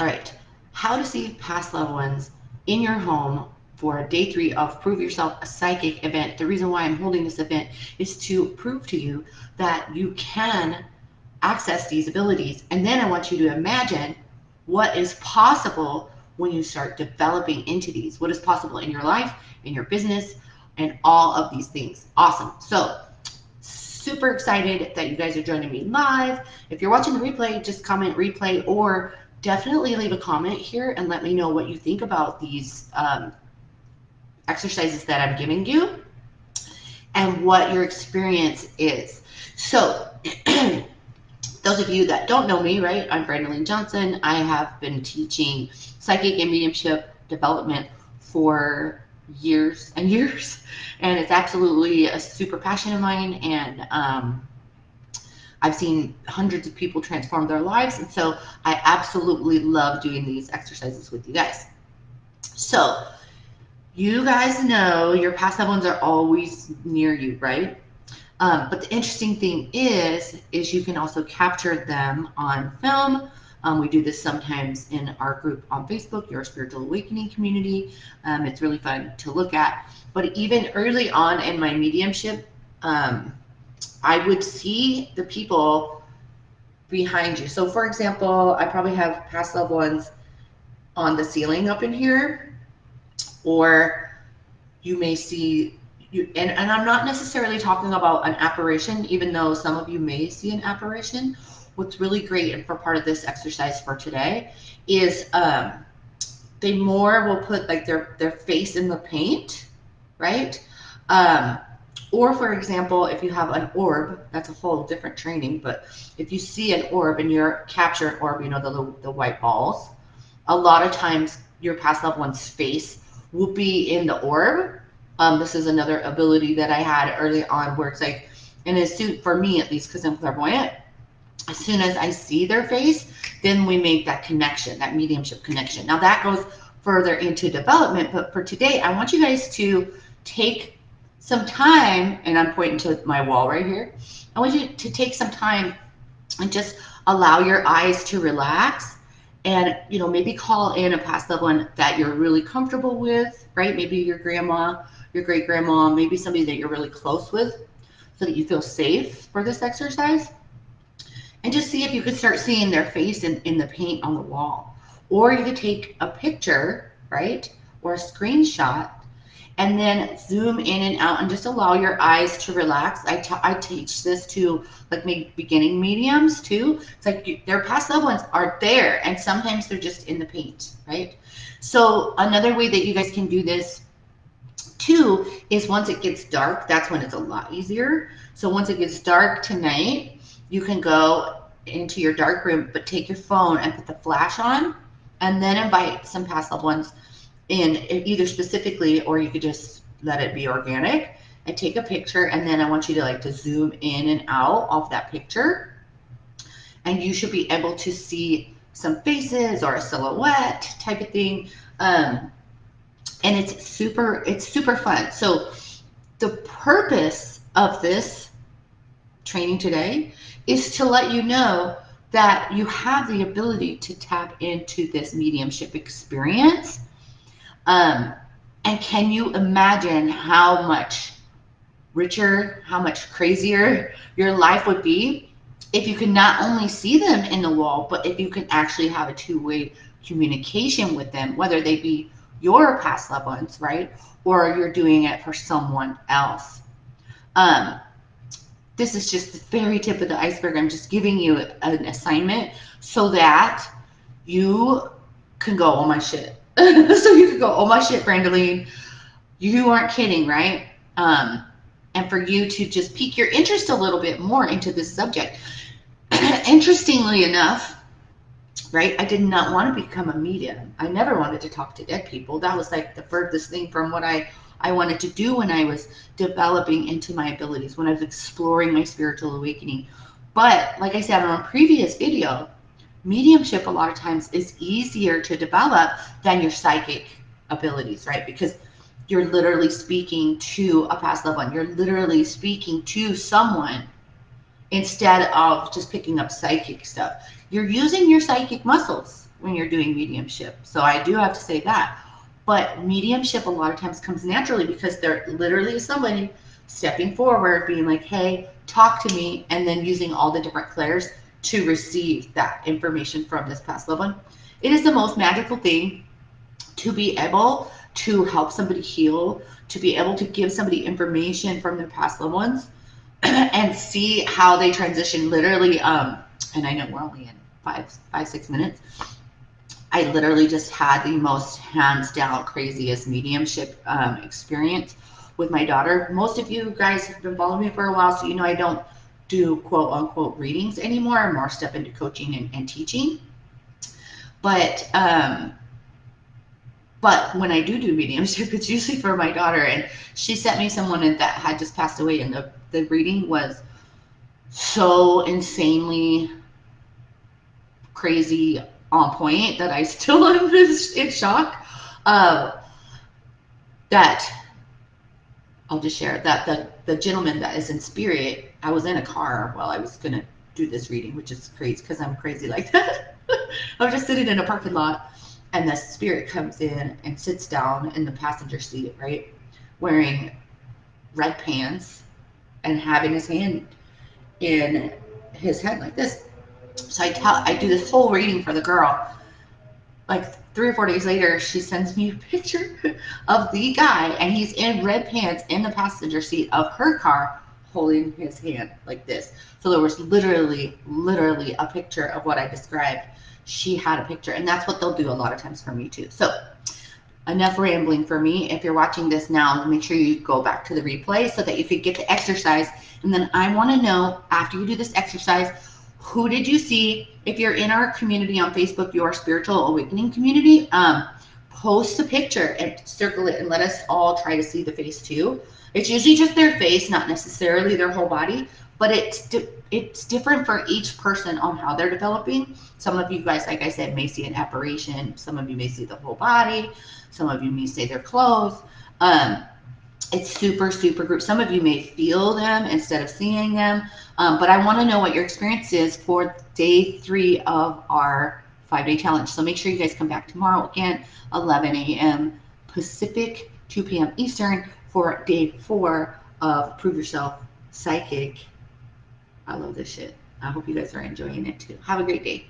All right, how to see past loved ones in your home for day 3 of Prove Yourself a Psychic event. The reason why I'm holding this event is to prove to you that you can access these abilities. And then I want you to imagine what is possible when you start developing into these. What is possible in your life, in your business, and all of these things. Awesome. So, super excited that you guys are joining me live. If you're watching the replay, just comment replay or definitely leave a comment here and let me know what you think about these exercises that I'm giving you and what your experience is. So, those of you that don't know me, right, I'm Brandalene Johnson. I have been teaching psychic and mediumship development for years and years, and it's absolutely a super passion of mine, and I've seen hundreds of people transform their lives, and so I absolutely love doing these exercises with you guys. So, you guys know your past loved ones are always near you, right? But the interesting thing is you can also capture them on film. We do this sometimes in our group on Facebook, your Spiritual Awakening community. It's really fun to look at. But even early on in my mediumship, I would see the people behind you. So for example, I probably have past loved ones on the ceiling up in here, or you may see you, and I'm not necessarily talking about an apparition, even though some of you may see an apparition. What's really great and for part of this exercise for today is they more will put like their face in the paint, right? Um, or for example, if you have an orb, that's a whole different training, but if you see an orb and you're capture an orb, you know, the white balls, a lot of times your past loved one's face will be in the orb. This is another ability that I had early on where it's like, and as soon, for me at least, because I'm clairvoyant, as soon as I see their face, then we make that connection, that mediumship connection. Now that goes further into development, but for today, I want you guys to take some time, and I'm pointing to my wall right here. I want you to take some time and just allow your eyes to relax, and you know, maybe call in a past loved one that you're really comfortable with, right? Maybe your grandma, your great grandma, maybe somebody that you're really close with, so that you feel safe for this exercise. And just see if you could start seeing their face in the paint on the wall. Or you could take a picture, right, or a screenshot, and then zoom in and out and just allow your eyes to relax. I teach this to like maybe beginning mediums too. It's like their past loved ones are there, and sometimes they're just in the paint, right? So another way that you guys can do this too is once it gets dark, that's when it's a lot easier. So once it gets dark tonight, you can go into your dark room, but take your phone and put the flash on, and then invite some past loved ones in, either specifically, or you could just let it be organic and take a picture. And then I want you to like to zoom in and out of that picture, and you should be able to see some faces or a silhouette type of thing. And it's super fun. So the purpose of this training today is to let you know that you have the ability to tap into this mediumship experience. Um, and can you imagine how much richer, how much crazier your life would be if you could not only see them in the wall, but if you can actually have a two-way communication with them, whether they be your past loved ones, right? Or you're doing it for someone else. Um, this is just the very tip of the iceberg. I'm just giving you an assignment so that you can go, oh my shit. So you can go, oh my shit, Brandaline. You aren't kidding, right? And for you to just pique your interest a little bit more into this subject. Interestingly enough, right, I did not want to become a medium. I never wanted to talk to dead people. That was like the furthest thing from what I wanted to do when I was developing into my abilities, when I was exploring my spiritual awakening. But like I said on a previous video, mediumship a lot of times is easier to develop than your psychic abilities, right? Because you're literally speaking to a past loved one. You're literally speaking to someone instead of just picking up psychic stuff. You're using your psychic muscles, when you're doing mediumship. So I do have to say that. But mediumship a lot of times comes naturally because there literally is somebody stepping forward, being like, hey, talk to me, and then using all the different clairs to receive that information from this past loved one. It is the most magical thing to be able to help somebody heal, to be able to give somebody information from their past loved ones and see how they transition literally. And I know we're only in 6 minutes. I literally just had the most hands down craziest mediumship experience with my daughter. Most of you guys have been following me for a while, so you know I don't do quote unquote readings anymore. I'm more step into coaching and teaching. But when I do mediumship, it's usually for my daughter, and she sent me someone that had just passed away, and the reading was so insanely crazy on point that I still am in shock. That I'll just share that the gentleman that is in spirit, I was in a car while I was gonna do this reading, which is crazy because I'm crazy like that. I was just sitting in a parking lot, and the spirit comes in and sits down in the passenger seat, right, wearing red pants and having his hand in his head like this. So I do this whole reading for the girl. Like 3 or 4 days later, she sends me a picture of the guy, and he's in red pants in the passenger seat of her car holding his hand like this. So there was literally a picture of what I described. She had a picture, and that's what they'll do a lot of times for me too. So enough rambling for me. If you're watching this now, make sure you go back to the replay so that you could get the exercise. And then I want to know, after you do this exercise, who did you see? If you're in our community on Facebook, your Spiritual Awakening community, post a picture and circle it and let us all try to see the face too. It's usually just their face, not necessarily their whole body, but it's different for each person on how they're developing. Some of you guys, like I said, may see an apparition. Some of you may see the whole body. Some of you may say their clothes. It's super group. Some of you may feel them instead of seeing them. But I want to know what your experience is for day 3 of our 5-day challenge. So make sure you guys come back tomorrow again, 11 a.m. Pacific, 2 p.m. Eastern for day 4 of Prove Yourself Psychic. I love this shit. I hope you guys are enjoying it too. Have a great day.